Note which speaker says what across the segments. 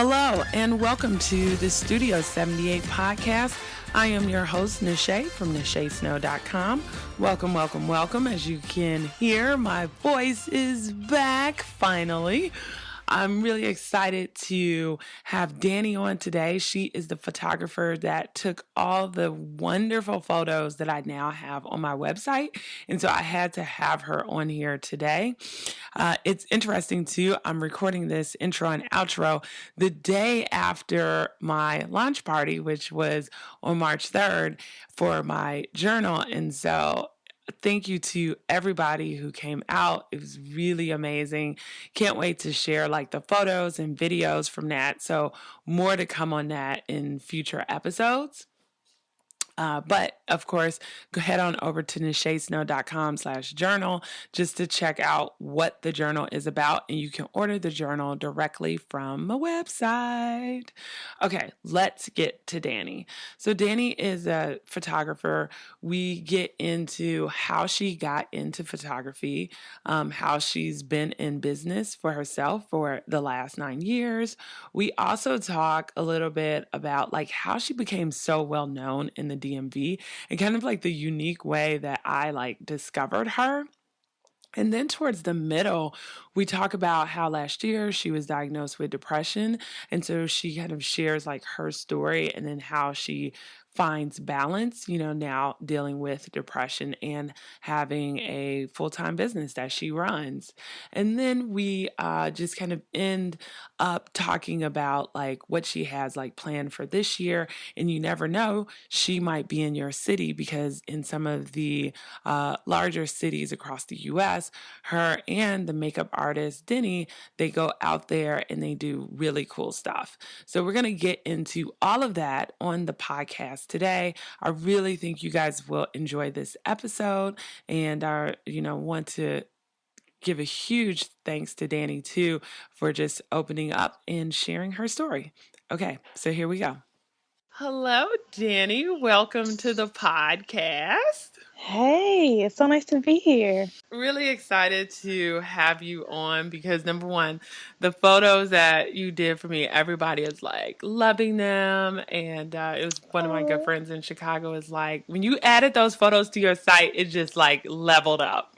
Speaker 1: Hello, and welcome to the Studio 78 podcast. I am your host, Nishay from NishaySnow.com. Welcome, welcome, welcome. As you can hear, my voice is back finally. I'm really excited to have Dani on today. She is the photographer that took all the wonderful photos that I now have on my website. And so I had to have her on here today. It's interesting too. I'm recording this intro and outro the day after my launch party, which was on March 3rd for my journal. And so thank you to everybody who came out. It was really amazing. Can't wait to share like the photos and videos from that. So more to come on that in future episodes. But of course, go head on over to nishaysnow.com/journal just to check out what the journal is about. And you can order the journal directly from the website. Okay, let's get to Dani. So Dani is a photographer. We get into how she got into photography, how she's been in business for herself for the last 9 years. We also talk a little bit about like how she became so well known in the DMV and kind of like the unique way that I like discovered her. And then towards the middle, we talk about how last year she was diagnosed with depression. And so she kind of shares like her story and then how she finds balance, now dealing with depression and having a full-time business that she runs. And then we just kind of end up talking about like what she has like planned for this year. And you never know, she might be in your city because in some of the larger cities across the U.S., her and the makeup artist, Dani, they go out there and they do really cool stuff. So we're going to get into all of that on the podcast today. I really think you guys will enjoy this episode and want to give a huge thanks to Dani too for just opening up and sharing her story. Okay, so here we go. Hello, Dani. Welcome to the podcast.
Speaker 2: Hey, it's so nice to be here.
Speaker 1: Really excited to have you on because number one, the photos that you did for me, everybody is like loving them. And it was one of my good friends in Chicago is like, when you added those photos to your site, it just like leveled up.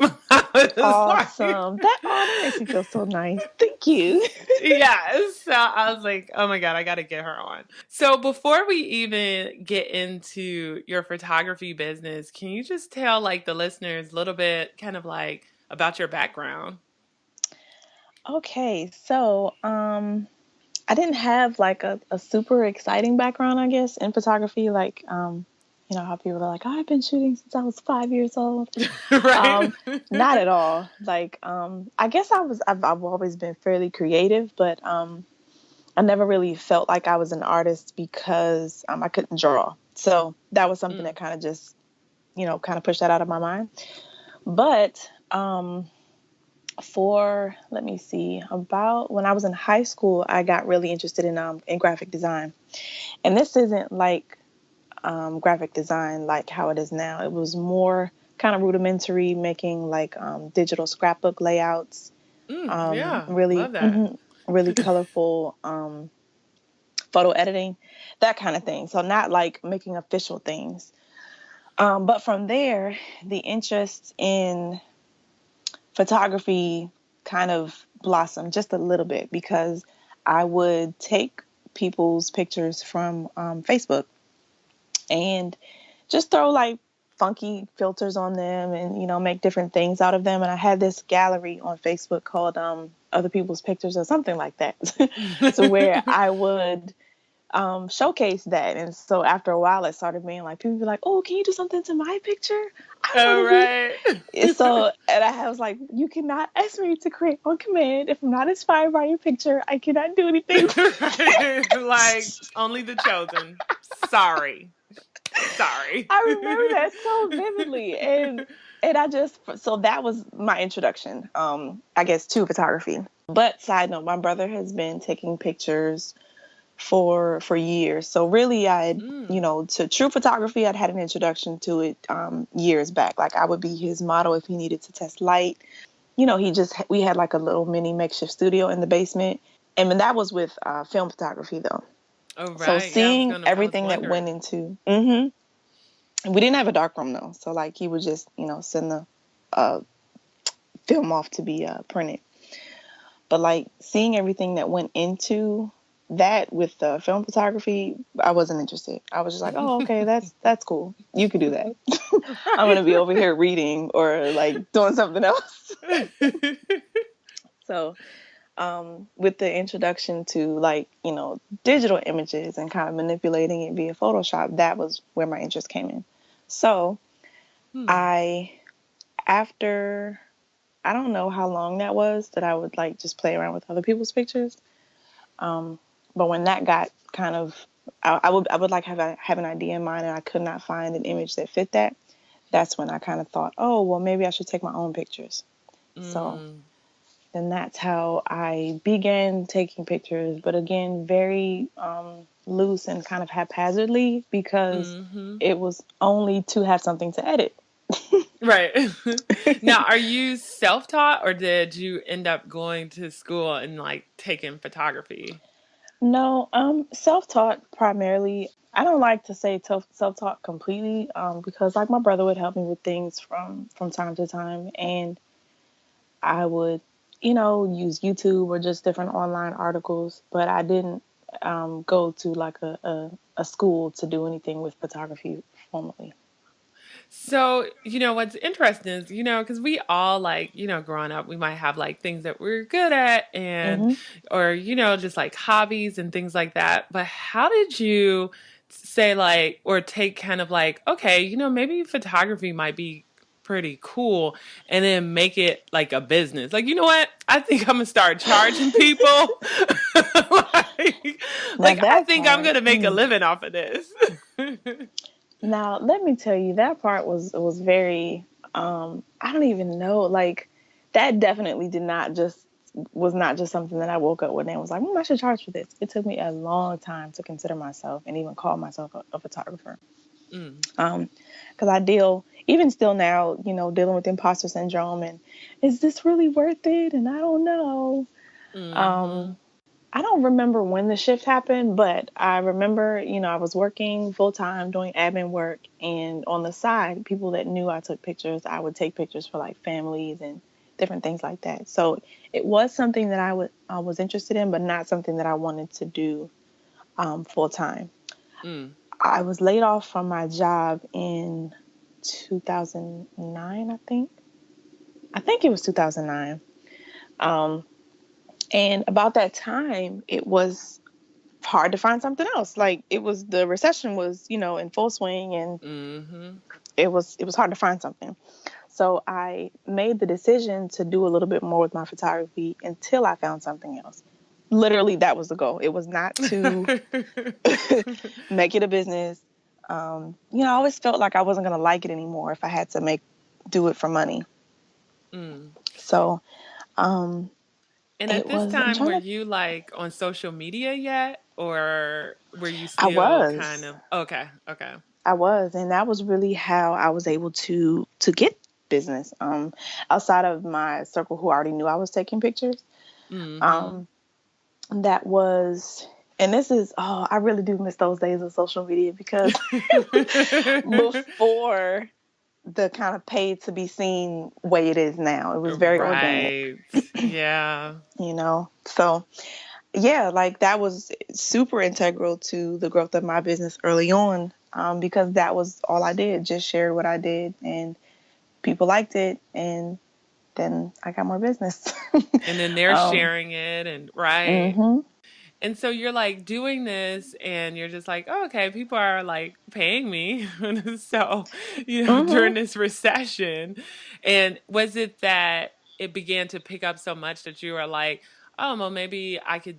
Speaker 2: Awesome. That makes me feel so nice. Thank you.
Speaker 1: Yes. So I was like, oh my God, I got to get her on. So before we even get into your photography business, can you just tell like the listeners a little bit kind of like about your background?
Speaker 2: Okay, so I didn't have like a super exciting background, I guess, in photography. Like, how people are like, oh, I've been shooting since I was 5 years old.
Speaker 1: Right.
Speaker 2: Not at all. Like, I guess I've always been fairly creative, but I never really felt like I was an artist because I couldn't draw. So that was something that kind of just, kind of pushed that out of my mind. But let me see, about when I was in high school, I got really interested in graphic design. And this isn't like graphic design like how it is now. It was more kind of rudimentary, making like digital scrapbook layouts.
Speaker 1: Yeah,
Speaker 2: really,
Speaker 1: love that.
Speaker 2: really colorful photo editing, that kind of thing. So not like making official things. But from there, the interest in photography kind of blossomed just a little bit because I would take people's pictures from Facebook and just throw like funky filters on them and, make different things out of them. And I had this gallery on Facebook called Other People's Pictures or something like that. So where I would showcase that. And so after a while, it started being like, people be like, oh, can you do something to my picture?
Speaker 1: Oh, right.
Speaker 2: And I was like, you cannot ask me to create on command. If I'm not inspired by your picture, I cannot do anything.
Speaker 1: Like, only the chosen. Sorry.
Speaker 2: I remember that so vividly. And so that was my introduction, I guess, to photography. But side note, my brother has been taking pictures for years. So really to true photography, I'd had an introduction to it years back. Like I would be his model if he needed to test light. We had like a little mini makeshift studio in the basement. And that was with film photography though.
Speaker 1: Oh,
Speaker 2: So
Speaker 1: right. Yeah,
Speaker 2: seeing
Speaker 1: I was
Speaker 2: everything that went
Speaker 1: wondering.
Speaker 2: into, we didn't have a dark room though. So like he would just, send the uh, film off to be printed. But like seeing everything that went into that with the film photography, I wasn't interested. I was just like, oh, okay, that's cool. You could do that. I'm
Speaker 1: Right.
Speaker 2: gonna be over here reading or like doing something else. So with the introduction to like digital images and kind of manipulating it via Photoshop, that was where my interest came in. So
Speaker 1: Hmm.
Speaker 2: I after I don't know how long that was that I would like just play around with other people's pictures. But when that got kind of I would like have an idea in mind and I could not find an image that fit that. That's when I kind of thought, oh well, maybe I should take my own pictures. So
Speaker 1: Mm.
Speaker 2: then that's how I began taking pictures, but again, very loose and kind of haphazardly because
Speaker 1: Mm-hmm.
Speaker 2: it was only to have something to edit.
Speaker 1: Right. Now, are you self-taught or did you end up going to school and like taking photography?
Speaker 2: No, self-taught primarily. I don't like to say self-taught completely, because like my brother would help me with things from time to time, and I would, use YouTube or just different online articles, but I didn't go to like a school to do anything with photography formally.
Speaker 1: So, what's interesting is, because we all like, growing up, we might have like things that we're good at
Speaker 2: Hmm.
Speaker 1: or, just like hobbies and things like that. But how did you say like, or take kind of like, okay, maybe photography might be pretty cool and then make it like a business? Like, you know what? I think I'm gonna start charging people. like,
Speaker 2: Now
Speaker 1: like, I
Speaker 2: that
Speaker 1: think I'm
Speaker 2: part.
Speaker 1: gonna make a living off of this.
Speaker 2: Now let me tell you, that part was very. I don't even know. Like that definitely did not just was not just something that I woke up one day and was like, I should charge for this. It took me a long time to consider myself and even call myself a photographer.
Speaker 1: Mm.
Speaker 2: Because I deal, even still now, dealing with imposter syndrome and is this really worth it? And I don't know.
Speaker 1: Mm-hmm.
Speaker 2: Um, I don't remember when the shift happened, but I remember, I was working full time doing admin work, and on the side, people that knew I took pictures, I would take pictures for like families and different things like that. So it was something that I was interested in, but not something that I wanted to do full time.
Speaker 1: Mm.
Speaker 2: I was laid off from my job in 2009, I think. I think it was 2009. Um, and about that time, it was hard to find something else. Like the recession was, in full swing, and
Speaker 1: Mm-hmm.
Speaker 2: it was hard to find something. So I made the decision to do a little bit more with my photography until I found something else. Literally, that was the goal. It was not to make it a business. I always felt like I wasn't gonna like it anymore if I had to do it for money.
Speaker 1: Mm.
Speaker 2: So um,
Speaker 1: And at
Speaker 2: it
Speaker 1: this
Speaker 2: was. I'm
Speaker 1: time,
Speaker 2: trying
Speaker 1: were
Speaker 2: to.
Speaker 1: you like on social media yet, or were you
Speaker 2: I
Speaker 1: still kind
Speaker 2: was.
Speaker 1: of okay? Okay.
Speaker 2: I was, and that was really how I was able to get business. Outside of my circle who already knew I was taking pictures.
Speaker 1: Mm-hmm.
Speaker 2: Um, that was, and this is, oh, I really do miss those days of social media because before the kind of paid to be seen way it is now, it was very organic,
Speaker 1: Right. Yeah.
Speaker 2: So yeah, like that was super integral to the growth of my business early on, because that was all I did, just shared what I did, and people liked it, and then I got more business.
Speaker 1: And then they're
Speaker 2: um,
Speaker 1: sharing it, and right.
Speaker 2: hmm
Speaker 1: And so you're like doing this and you're just like, oh, okay, people are like paying me. So,
Speaker 2: hmm
Speaker 1: during this recession. And was it that it began to pick up so much that you were like, oh, well, maybe I could,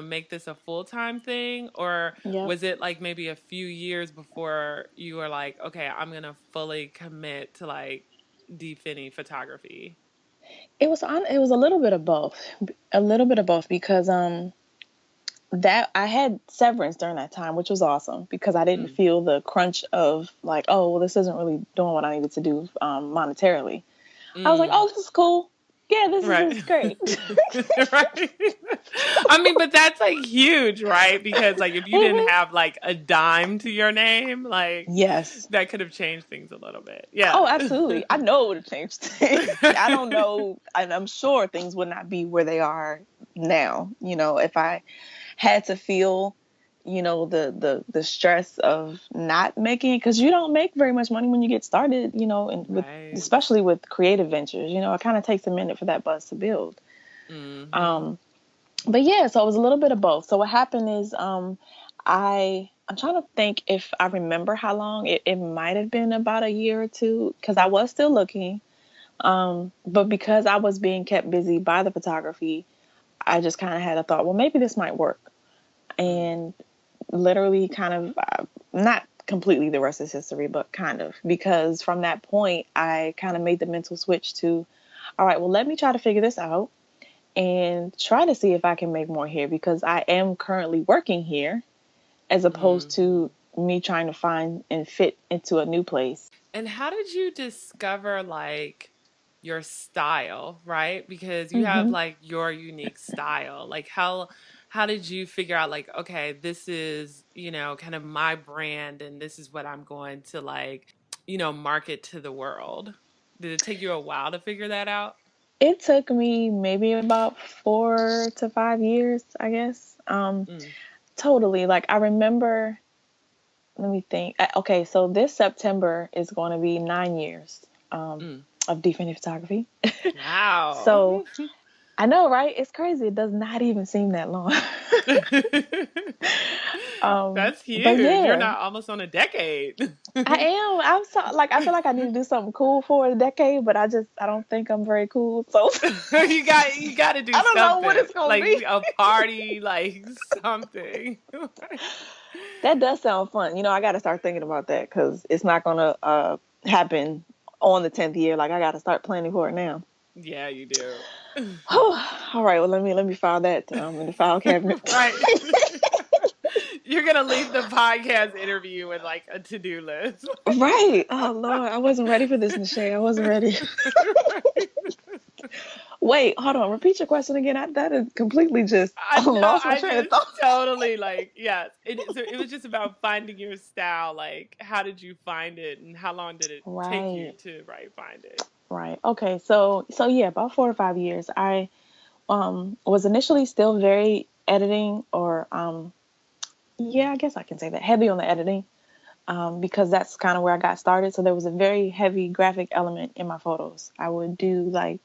Speaker 1: make this a full time thing? Or
Speaker 2: Yep.
Speaker 1: was it like maybe a few years before you were like, okay, I'm going to fully commit to like defini photography?
Speaker 2: It was a little bit of both. A little bit of both because that I had severance during that time, which was awesome because I didn't
Speaker 1: Mm,
Speaker 2: feel the crunch of like, oh, well, this isn't really doing what I needed to do monetarily. I was like,
Speaker 1: mm,
Speaker 2: oh, this is cool. yeah, this
Speaker 1: Right.
Speaker 2: is great.
Speaker 1: Right. I mean, but that's like huge, right? Because like if you didn't
Speaker 2: Hmm.
Speaker 1: have like a dime to your name, like
Speaker 2: Yes.
Speaker 1: that could have changed things a little bit.
Speaker 2: Oh,
Speaker 1: Yeah.
Speaker 2: absolutely. I know it would have changed things. I don't know, and I'm sure things would not be where they are now. If I had to feel, the stress of not making it, because you don't make very much money when you get started. And
Speaker 1: Right.
Speaker 2: especially with creative ventures. It kind of takes a minute for that buzz to build.
Speaker 1: Mm-hmm.
Speaker 2: Um, but yeah, so it was a little bit of both. So what happened is, I'm trying to think if I remember how long. It might have been about a year or two, because I was still looking. But because I was being kept busy by the photography, I just kind of had a thought, well, maybe this might work. And literally kind of, not completely the rest is history, but kind of, because from that point, I kind of made the mental switch to, all right, well, let me try to figure this out and try to see if I can make more here, because I am currently working here as opposed
Speaker 1: Mm-hmm.
Speaker 2: to me trying to find and fit into a new place.
Speaker 1: And how did you discover like your style, right? Because you have
Speaker 2: Hmm.
Speaker 1: like your unique style. Like how did you figure out like, okay, this is, kind of my brand and this is what I'm going to like, market to the world? Did it take you a while to figure that out?
Speaker 2: It took me maybe about 4 to 5 years, I guess.
Speaker 1: Mm,
Speaker 2: Totally. Like I remember, let me think. Okay, so this September is going to be 9 years um,
Speaker 1: mm.
Speaker 2: of definitive photography.
Speaker 1: Wow.
Speaker 2: So I know, right? It's crazy. It does not even seem that long.
Speaker 1: That's
Speaker 2: But
Speaker 1: huge. You're
Speaker 2: yeah,
Speaker 1: not almost on a decade.
Speaker 2: I am. I'm so like I feel like I need to do something cool for a decade, but I don't think I'm very cool. So
Speaker 1: You got to do
Speaker 2: I don't know what
Speaker 1: something
Speaker 2: it's gonna
Speaker 1: like
Speaker 2: be.
Speaker 1: a party, like something.
Speaker 2: That does sound fun. I got to start thinking about that, because it's not gonna happen on the 10th year. Like I got to start planning for it now.
Speaker 1: Yeah, you do.
Speaker 2: All right. Well, let me file that in the file cabinet.
Speaker 1: Right. You're gonna leave the podcast interview with like a to-do list.
Speaker 2: Right. Oh Lord, I wasn't ready for this, Nishay. I wasn't ready.
Speaker 1: Right.
Speaker 2: Wait, hold on. Repeat your question again. That is completely just
Speaker 1: I know.
Speaker 2: lost my
Speaker 1: I
Speaker 2: train of
Speaker 1: just
Speaker 2: thought.
Speaker 1: totally like yes. So it was just about finding your style. Like, how did you find it, and how long did it take you
Speaker 2: Right.
Speaker 1: to find it?
Speaker 2: Right. Okay. So yeah, about 4 to 5 years. I was initially still very editing, or yeah, I guess I can say that, heavy on the editing, because that's kind of where I got started. So there was a very heavy graphic element in my photos. I would do like,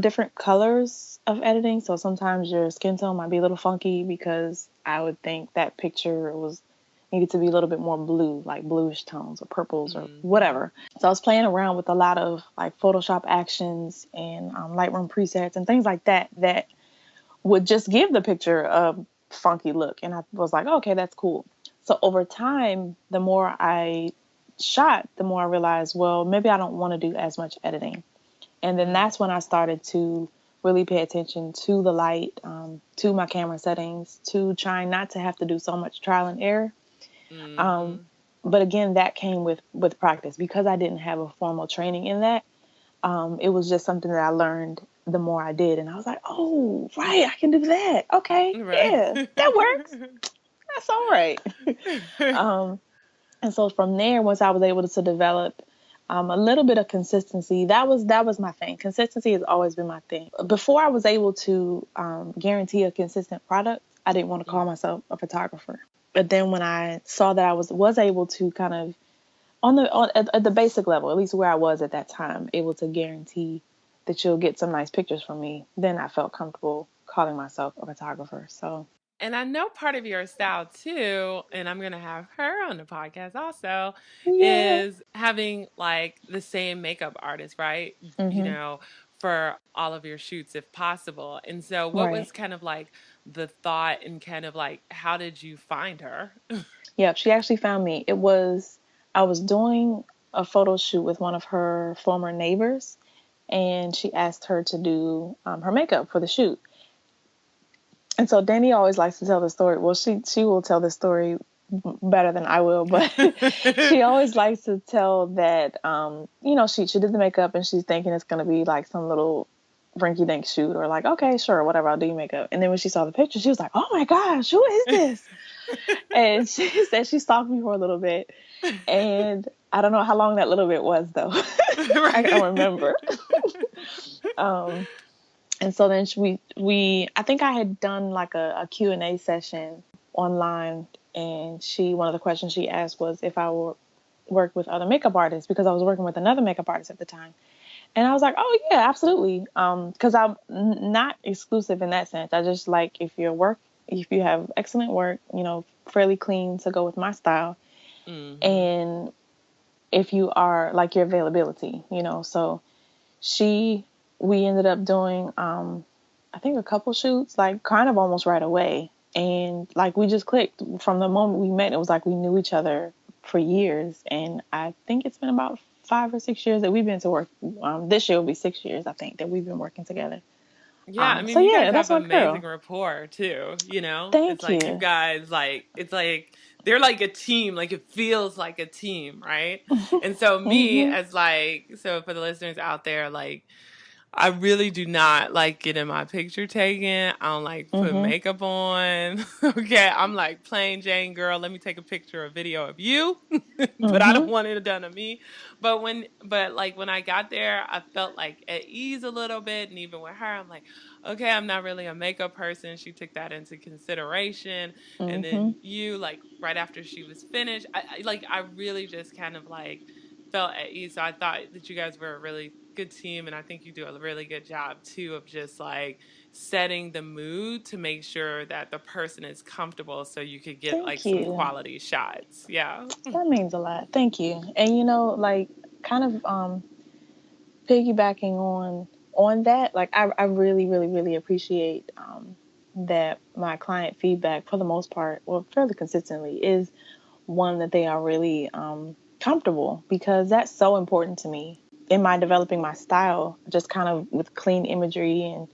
Speaker 2: different colors of editing. So sometimes your skin tone might be a little funky, because I would think that picture was needed to be a little bit more blue, like bluish tones or purples or
Speaker 1: Hmm.
Speaker 2: whatever. So I was playing around with a lot of like Photoshop actions and Lightroom presets and things like that that would just give the picture a funky look. And I was like, oh, okay, that's cool. So over time, the more I shot, the more I realized, well, maybe I don't want to do as much editing. And then
Speaker 1: Mm.
Speaker 2: that's when I started to really pay attention to the light, to my camera settings, to trying not to have to do so much trial and error. Um,
Speaker 1: Hmm.
Speaker 2: but again, that came with practice, because I didn't have a formal training in that. It was just something that I learned the more I did. And I was like, oh, right, I can do that. Okay,
Speaker 1: Right.
Speaker 2: yeah, that works. That's all right. um, and so from there, once I was able to develop a little bit of consistency, that was my thing. Consistency has always been my thing. Before I was able to guarantee a consistent product, I didn't want to call
Speaker 1: Mm.
Speaker 2: myself a photographer. But then when I saw that I was able to kind of at the basic level, at least where I was at that time, able to guarantee that you'll get some nice pictures from me, then I felt comfortable calling myself a photographer. So
Speaker 1: And I know part of your style too, and I'm going to have her on the podcast also,
Speaker 2: yeah.
Speaker 1: is having like the same makeup artist, right?
Speaker 2: Hmm.
Speaker 1: For all of your shoots if possible. And so, what
Speaker 2: Right.
Speaker 1: was kind of like the thought and kind of like, how did you find her?
Speaker 2: Yep. She actually found me. I was doing a photo shoot with one of her former neighbors, and she asked her to do her makeup for the shoot. And so Danny always likes to tell the story. Well, she will tell the story better than I will, but she always likes to tell that she did the makeup and she's thinking it's gonna be like some little rinky dink shoot, or like, okay, sure, whatever, I'll do your makeup. And then when she saw the picture, she was like, oh my gosh, who is this? And she said she stalked me for a little bit. And I don't know how long that little bit was, though. I don't remember. And so then I think I had done like a Q&A session online, and one of the questions she asked was if I would work with other makeup artists, because I was working with another makeup artist at the time. And I was like, oh yeah, absolutely. Cause I'm not exclusive in that sense. I just like, if you have excellent work, fairly clean to go with my style. Mm-hmm. And if you are like your availability, so we ended up doing, I think a couple shoots, like kind of almost right away. And like, we just clicked from the moment we met. It was like we knew each other for years. And I think it's been about 5 or 6 years that we've been to work. This year will be 6 years, I think, that we've been working together.
Speaker 1: Yeah, I mean, you guys have amazing rapport too, It's like you guys, like, it's like, they're like a team, like it feels like a team, right? And so me as like, so for the listeners out there, like, I really do not like getting my picture taken. I don't like putting makeup on. Okay, I'm like plain Jane girl. Let me take a picture or video of you, but I don't want it done to me. But when I got there, I felt like at ease a little bit, and even with her, I'm like, okay, I'm not really a makeup person. She took that into consideration, and then you, like right after she was finished, I really just kind of like felt at ease. So I thought that you guys were a really good team, and I think you do a really good job too of just like setting the mood to make sure that the person is comfortable, so you could get some quality shots. Yeah,
Speaker 2: that means a lot. Thank you. And like kind of piggybacking on that, like I really really really appreciate that my client feedback, for the most part, well, fairly consistently, is one that they are really comfortable, because that's so important to me in my developing my style, just kind of with clean imagery and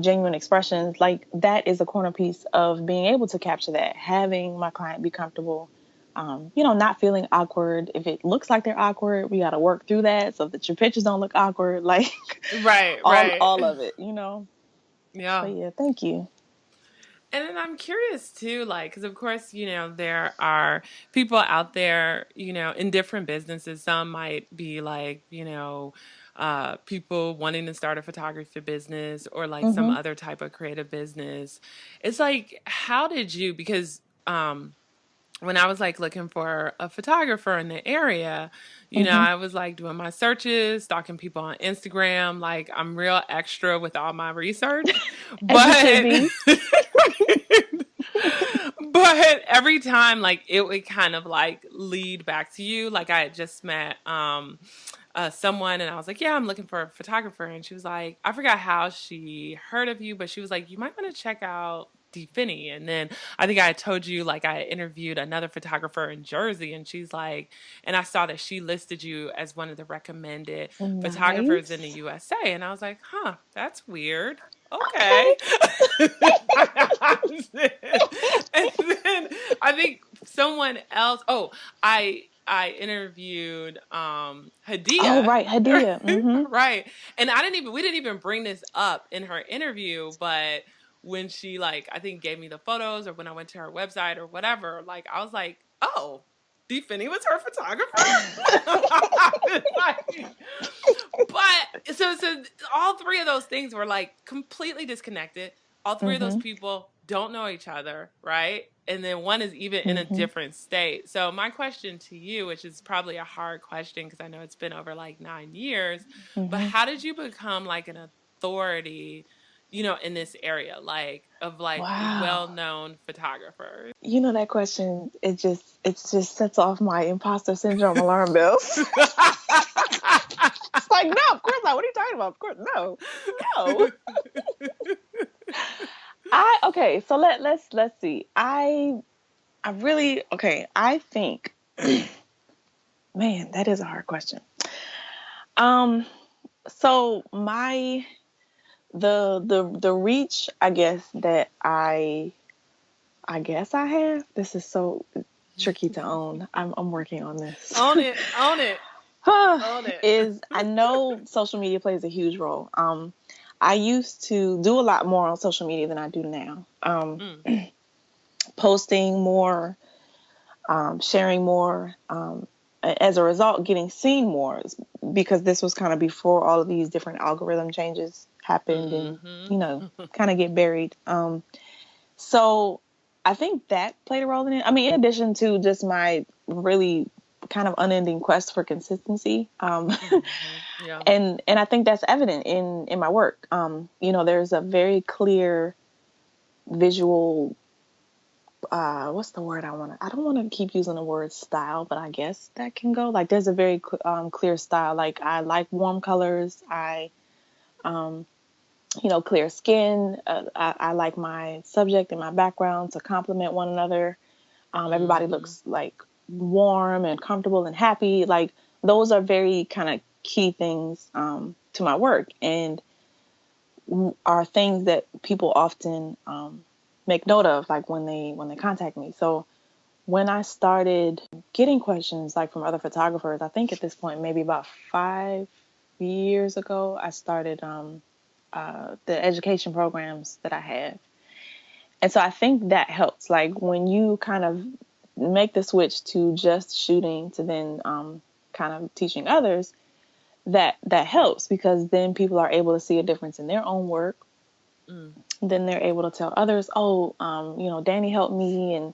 Speaker 2: genuine expressions. Like, that is a corner piece of being able to capture that, having my client be comfortable, not feeling awkward. If it looks like they're awkward, we got to work through that so that your pictures don't look awkward. Like,
Speaker 1: right,
Speaker 2: all of it,
Speaker 1: Yeah.
Speaker 2: But yeah, thank you.
Speaker 1: And then I'm curious too, like, because of course, there are people out there, in different businesses. Some might be like, people wanting to start a photography business, or like some other type of creative business. It's like, how did you, because when I was like looking for a photographer in the area, I was like doing my searches, stalking people on Instagram. Like, I'm real extra with all my research, but but every time, like, it would kind of like lead back to you. Like, I had just met someone, and I was like, yeah, I'm looking for a photographer. And she was like, I forgot how she heard of you, but she was like, you might want to check out Finney. And then I think I told you, like, I interviewed another photographer in Jersey, and she's like, and I saw that she listed you as one of the recommended photographers in the USA. And I was like, huh, that's weird. Okay. And then I think someone else, I interviewed Hadia.
Speaker 2: Oh, right, Hadia.
Speaker 1: Right. And we didn't even bring this up in her interview, but when she, like, I think gave me the photos, or when I went to her website or whatever, like, I was like, oh, Finney was her photographer. But so all three of those things were like completely disconnected. All three of those people don't know each other, right? And then one is even in a different state. So my question to you, which is probably a hard question because I know it's been over like 9 years, but how did you become like an authority, in this area, like, of like well-known photographers?
Speaker 2: That question, it just sets off my imposter syndrome alarm bells. It's like, no, of course not. What are you talking about? Of course, no. Okay, so let's see. I think, man, that is a hard question. So the reach, I guess, that I have. This is so tricky to own. I'm working on this.
Speaker 1: Own it. Own it.
Speaker 2: Is, I know social media plays a huge role. I used to do a lot more on social media than I do now.
Speaker 1: Mm.
Speaker 2: Posting more, sharing more. As a result, getting seen more, because this was kind of before all of these different algorithm changes happened and,
Speaker 1: Mm-hmm.
Speaker 2: kind of get buried. So I think that played a role in it. I mean, in addition to just my really kind of unending quest for consistency.
Speaker 1: Mm-hmm. Yeah.
Speaker 2: And I think that's evident in my work. There's a very clear visual, what's the word I don't want to keep using the word style, but I guess that can go. Like, there's a very clear style. Like, I like warm colors. Um, clear skin. I like my subject and my background to complement one another. Everybody
Speaker 1: Mm-hmm.
Speaker 2: looks like warm and comfortable and happy. Like, those are very kind of key things to my work, and are things that people often make note of, like when they contact me. So when I started getting questions like from other photographers, I think at this point maybe about 5 years ago, I started the education programs that I have. And so I think that helps. Like, when you kind of make the switch to just shooting to then kind of teaching others, that helps, because then people are able to see a difference in their own work.
Speaker 1: Mm.
Speaker 2: Then they're able to tell others, oh, Danny helped me, and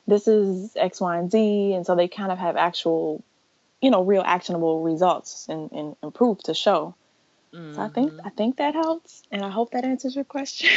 Speaker 2: this is X, Y, and Z. And so they kind of have actual, real actionable results and proof to show. So I think
Speaker 1: Mm-hmm.
Speaker 2: I think that helps, and I hope that answers your question.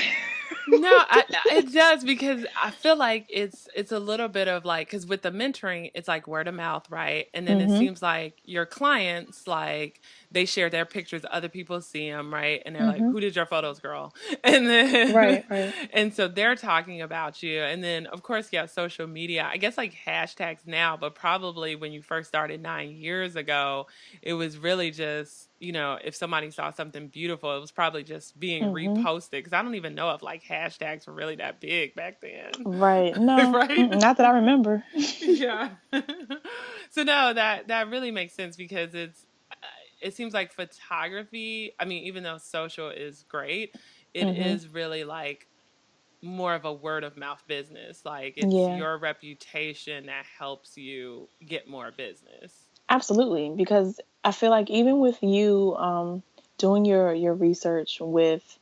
Speaker 1: No, it does, because I feel like it's a little bit of like, because with the mentoring, it's like word of mouth, right? And then it
Speaker 2: Mhm.
Speaker 1: seems like your clients, like, they share their pictures, other people see them, right? And they're like,
Speaker 2: Mhm.
Speaker 1: "Who did your photos, girl?" And then
Speaker 2: Right. Right.
Speaker 1: and so they're talking about you, and then of course, yeah, social media. I guess like hashtags now, but probably when you first started 9 years ago, it was really just, if somebody saw something beautiful, it was probably just being
Speaker 2: Mhm.
Speaker 1: reposted, because I don't even know if like hashtags were really that big back then.
Speaker 2: Right. No.
Speaker 1: Right?
Speaker 2: Mm-mm. Not that I remember.
Speaker 1: Yeah. So no, that really makes sense, because it seems like photography, I mean, even though social is great, it
Speaker 2: Mhm.
Speaker 1: is really like more of a word of mouth business. Like, it's
Speaker 2: Yeah.
Speaker 1: your reputation that helps you get more business.
Speaker 2: Absolutely. Because I feel like even with you doing your research with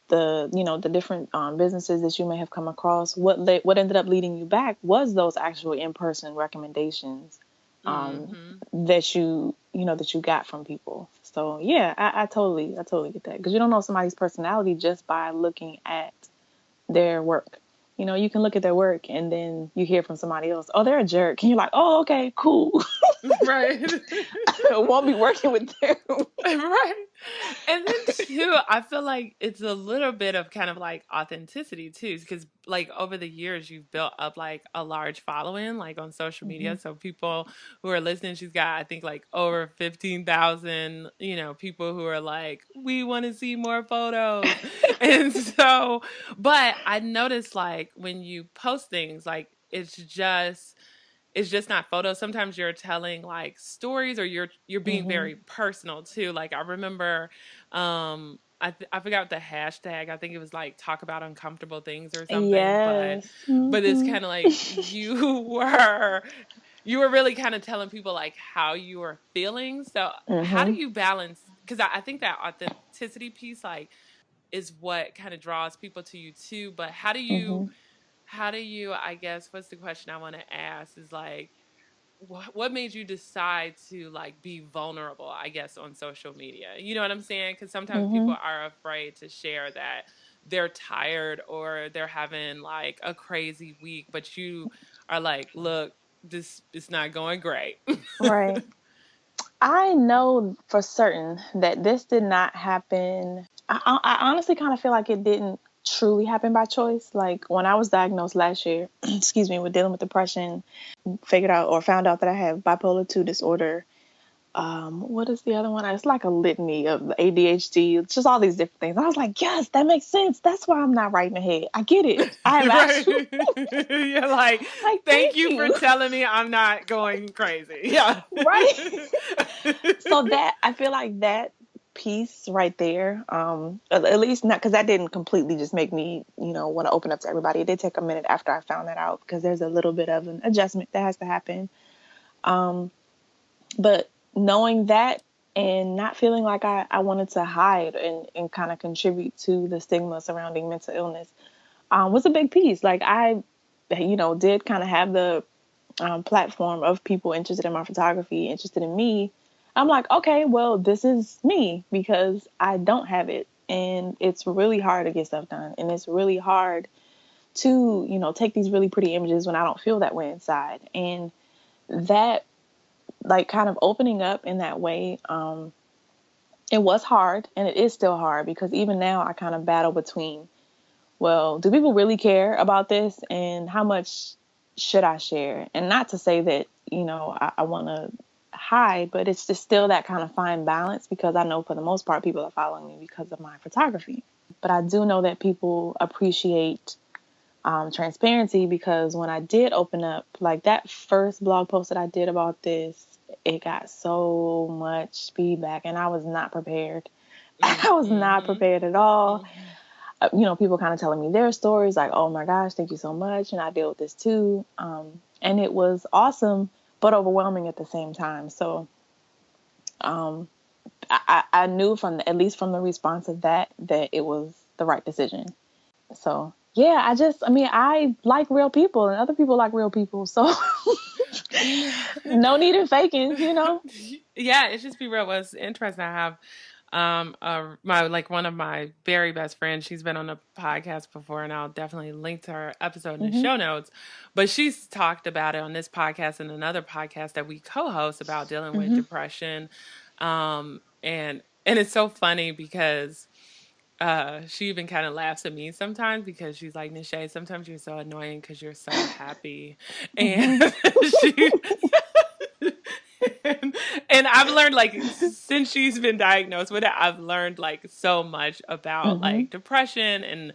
Speaker 2: the different businesses that you may have come across, what ended up leading you back was those actual in-person recommendations
Speaker 1: Mhm.
Speaker 2: that you got from people. So yeah, I totally get that, because you don't know somebody's personality just by looking at their work. You can look at their work and then you hear from somebody else, oh, they're a jerk, and you're like, oh, okay, cool.
Speaker 1: Right.
Speaker 2: Won't be working with them.
Speaker 1: Right. And then too, I feel like it's a little bit of kind of like authenticity too, because like over the years you've built up like a large following like on social
Speaker 2: Hmm.
Speaker 1: media. So people who are listening, she's got I think like over 15,000, people who are like, we want to see more photos. And so, but I noticed like when you post things, like it's just not photos. Sometimes you're telling like stories, or you're being
Speaker 2: Hmm.
Speaker 1: very personal too. Like, I remember I forgot the hashtag. I think it was like talk about uncomfortable things or something, but
Speaker 2: Yes.
Speaker 1: it's
Speaker 2: Hmm.
Speaker 1: kind of like you were really kind of telling people like how you were feeling. So how do
Speaker 2: Hmm.
Speaker 1: you balance, because I think that authenticity piece like is what kind of draws people to you too, but
Speaker 2: Hmm.
Speaker 1: how do you, I guess, what's the question I want to ask is like, what made you decide to like be vulnerable, I guess, on social media? You know what I'm saying? Because sometimes
Speaker 2: Hmm.
Speaker 1: people are afraid to share that they're tired or they're having like a crazy week, but you are like, look, this is not going great.
Speaker 2: Right. I know for certain that this did not happen. I honestly kind of feel like it didn't truly happen by choice. Like, when I was diagnosed last year, excuse me, with dealing with depression, figured out or found out that I have bipolar 2 disorder. What is the other one? It's like a litany of ADHD. It's just all these different things. I was like, yes, that makes sense. That's why I'm not writing ahead. I get it. I have
Speaker 1: Right.
Speaker 2: actual
Speaker 1: You're like,
Speaker 2: like,
Speaker 1: thank
Speaker 2: thank
Speaker 1: you for
Speaker 2: you.
Speaker 1: telling me I'm not going crazy. Yeah.
Speaker 2: Right. So that I feel like that piece right there. At least not, because that didn't completely just make me, want to open up to everybody. It did take a minute after I found that out, because there's a little bit of an adjustment that has to happen. But knowing that and not feeling like I wanted to hide and kind of contribute to the stigma surrounding mental illness was a big piece. Like I, did kind of have the platform of people interested in my photography, interested in me. I'm like, okay, well, this is me, because I don't have it. And it's really hard to get stuff done. And it's really hard to, take these really pretty images when I don't feel that way inside. And that, like, kind of opening up in that way, it was hard, and it is still hard, because even now I kind of battle between, well, do people really care about this, and how much should I share? And not to say that, I want to hide, but it's just still that kind of fine balance, because I know for the most part people are following me because of my photography. But I do know that people appreciate transparency, because when I did open up, like that first blog post that I did about this, it got so much feedback, and I was not prepared. I was not prepared at all. People kind of telling me their stories, like, oh my gosh, thank you so much, and I deal with this too. And it was awesome, but overwhelming at the same time. So I knew at least from the response of that it was the right decision. So yeah, I like real people, and other people like real people. So no need in faking,
Speaker 1: Yeah, it's just be real. What's interesting, I have one of my very best friends. She's been on the podcast before, and I'll definitely link to her episode in the show notes. But she's talked about it on this podcast and another podcast that we co-host about dealing with depression. And it's so funny because she even kind of laughs at me sometimes, because she's like, Nishay, sometimes you're so annoying because you're so happy. And she and I've learned, like, since she's been diagnosed with it, I've learned like so much about like depression, and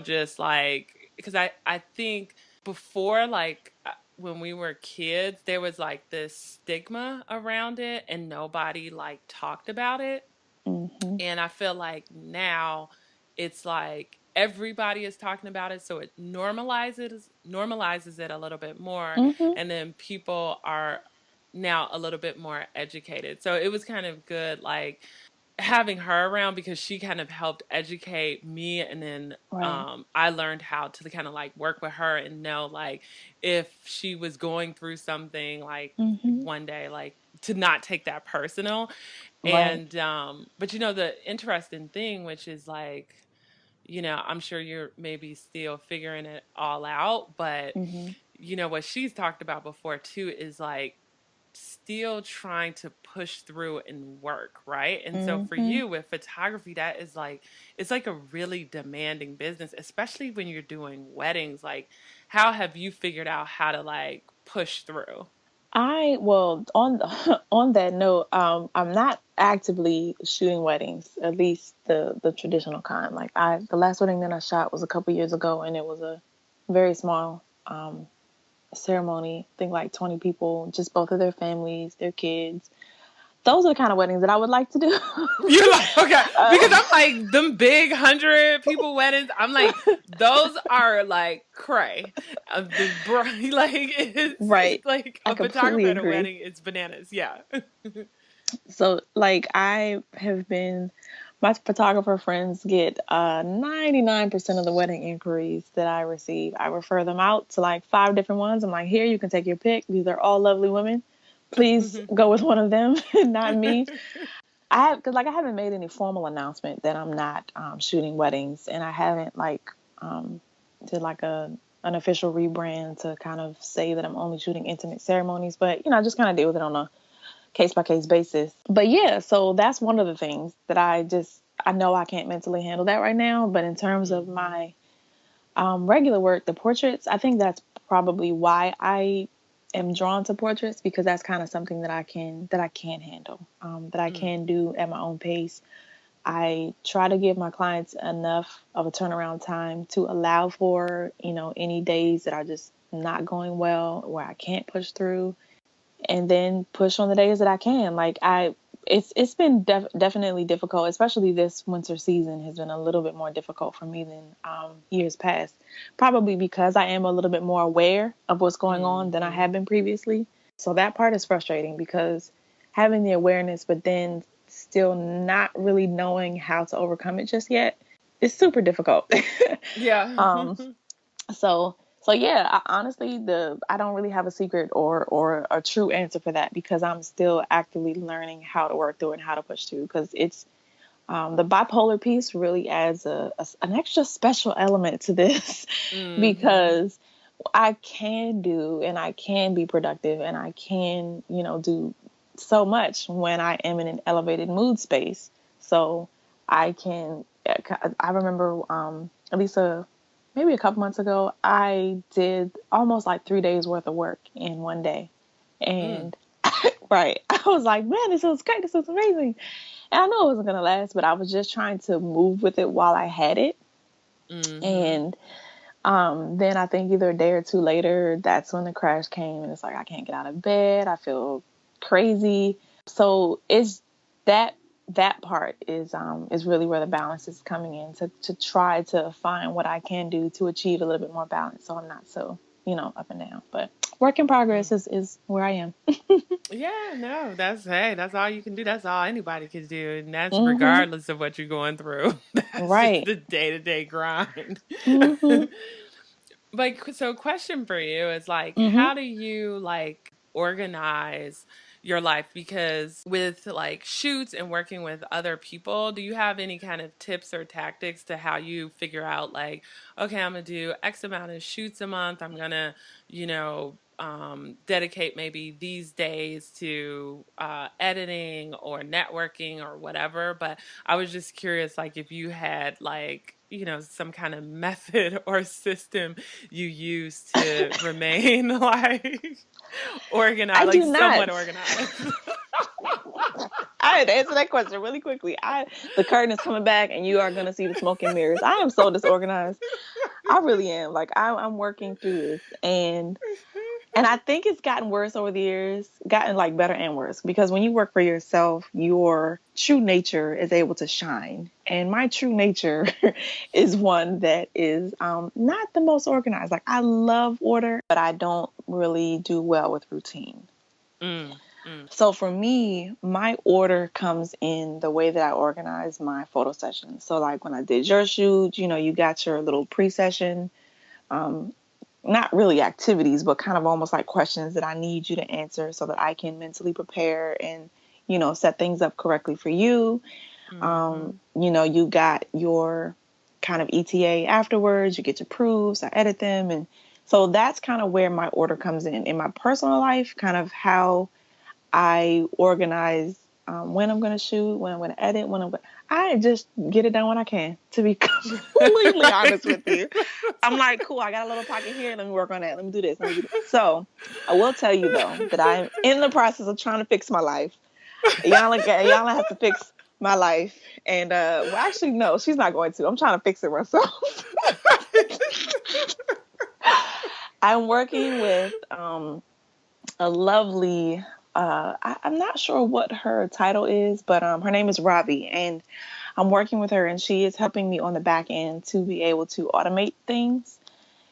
Speaker 1: just like, because I think before, like, when we were kids, there was like this stigma around it, and nobody like talked about it. And I feel like now it's like everybody is talking about it, so it normalizes it a little bit more, and then people are now a little bit more educated. So it was kind of good, like, having her around, because she kind of helped educate me, and then
Speaker 2: Right.
Speaker 1: I learned how to kind of like work with her and know, like, if she was going through something, like, one day, like, to not take that personal.
Speaker 2: Right.
Speaker 1: And but the interesting thing, which is like, I'm sure you're maybe still figuring it all out, but what she's talked about before too is like still trying to push through and work, right? And so for you with photography, that is like, it's like a really demanding business, especially when you're doing weddings. Like, how have you figured out how to like push through?
Speaker 2: Well, on on that note, I'm not actively shooting weddings, at least the traditional kind. Like the last wedding that I shot was a couple years ago, and it was a very small ceremony. I think like 20 people, just both of their families, their kids. Those are the kind of weddings that I would like to do.
Speaker 1: You're like, okay, because I'm like, them big 100 people weddings, I'm like, those are like cray. Like,
Speaker 2: Right.
Speaker 1: it's like
Speaker 2: I
Speaker 1: a
Speaker 2: completely
Speaker 1: photographer at a
Speaker 2: agree.
Speaker 1: wedding, it's bananas. Yeah.
Speaker 2: So, like, my photographer friends get 99% of the wedding inquiries that I receive. I refer them out to like 5 different ones. I'm like, here, you can take your pick. These are all lovely women. Please go with one of them, not me. Because like I haven't made any formal announcement that I'm not shooting weddings, and I haven't like did like an official rebrand to kind of say that I'm only shooting intimate ceremonies. But I just kind of deal with it on a case by case basis. But yeah, so that's one of the things that I know I can't mentally handle that right now. But in terms of my regular work, the portraits, I think that's probably why I am drawn to portraits, because that's kind of something that I can handle, that I can do at my own pace. I try to give my clients enough of a turnaround time to allow for, any days that are just not going well, where I can't push through, and then push on the days that I can. Like it's been definitely difficult, especially this winter season has been a little bit more difficult for me than years past. Probably because I am a little bit more aware of what's going on than I
Speaker 1: Mm-hmm.
Speaker 2: have been previously. So that part is frustrating because having the awareness, but then still not really knowing how to overcome it just yet is super difficult.
Speaker 1: Yeah.
Speaker 2: um, so yeah, honestly, I don't really have a secret or a true answer for that because I'm still actively learning how to work through it and how to push through because it's the bipolar piece really adds an extra special element to this
Speaker 1: Mm-hmm.
Speaker 2: because I can do and I can be productive and I can, do so much when I am in an elevated mood space. So I can, I remember at least maybe a couple months ago, I did almost like 3 days worth of work in one day.
Speaker 1: Mm.
Speaker 2: And right, I was like, man, this was great. This was amazing. And I know it wasn't going to last, but I was just trying to move with it while I had it.
Speaker 1: Mm-hmm.
Speaker 2: And then I think either a day or two later, that's when the crash came, and it's like I can't get out of bed. I feel crazy. So it's that that part is really where the balance is coming in to try to find what I can do to achieve a little bit more balance, so I'm not so up and down. But work in progress is where I am.
Speaker 1: Yeah, no, that's all you can do. That's all anybody can do. And that's
Speaker 2: Hmm.
Speaker 1: regardless of what you're going through. That's just
Speaker 2: Right.
Speaker 1: the day-to-day grind.
Speaker 2: Hmm.
Speaker 1: Like, so question for you is like,
Speaker 2: Hmm.
Speaker 1: how do you like organize your life? Because with like shoots and working with other people, do you have any kind of tips or tactics to how you figure out like, okay, I'm gonna do X amount of shoots a month. I'm gonna, dedicate maybe these days to editing or networking or whatever. But I was just curious, like, if you had like, some kind of method or system you use to remain like
Speaker 2: I
Speaker 1: organized, like
Speaker 2: do
Speaker 1: somewhat
Speaker 2: not.
Speaker 1: organized.
Speaker 2: I had to answer that question really quickly. The curtain is coming back, and you are going to see the smoke and mirrors. I am so disorganized. I really am. Like I'm working through this, and I think it's gotten worse over the years, gotten like better and worse. Because when you work for yourself, your true nature is able to shine. And my true nature is one that is not the most organized. Like I love order, but I don't really do well with routine.
Speaker 1: Mm, mm,
Speaker 2: So for me, my order comes in the way that I organize my photo sessions. So like when I did your shoot, you got your little pre-session, um, not really activities, but kind of almost like questions that I need you to answer so that I can mentally prepare and, set things up correctly for you.
Speaker 1: mm-hmm,
Speaker 2: You got your kind of ETA afterwards, you get your proofs, I edit them. And so that's kind of where my order comes in my personal life, kind of how I organize when I'm going to shoot, when I'm going to edit, I just get it done when I can, to be completely honest with you. I'm like, cool, I got a little pocket here. Let me work on that. Let me do this. Let me do that. So I will tell you though that I'm in the process of trying to fix my life. Y'all have to fix my life. And well, actually, no, she's not going to. I'm trying to fix it myself. I'm working with a lovely I'm not sure what her title is, but her name is Robbie, and I'm working with her, and she is helping me on the back end to be able to automate things.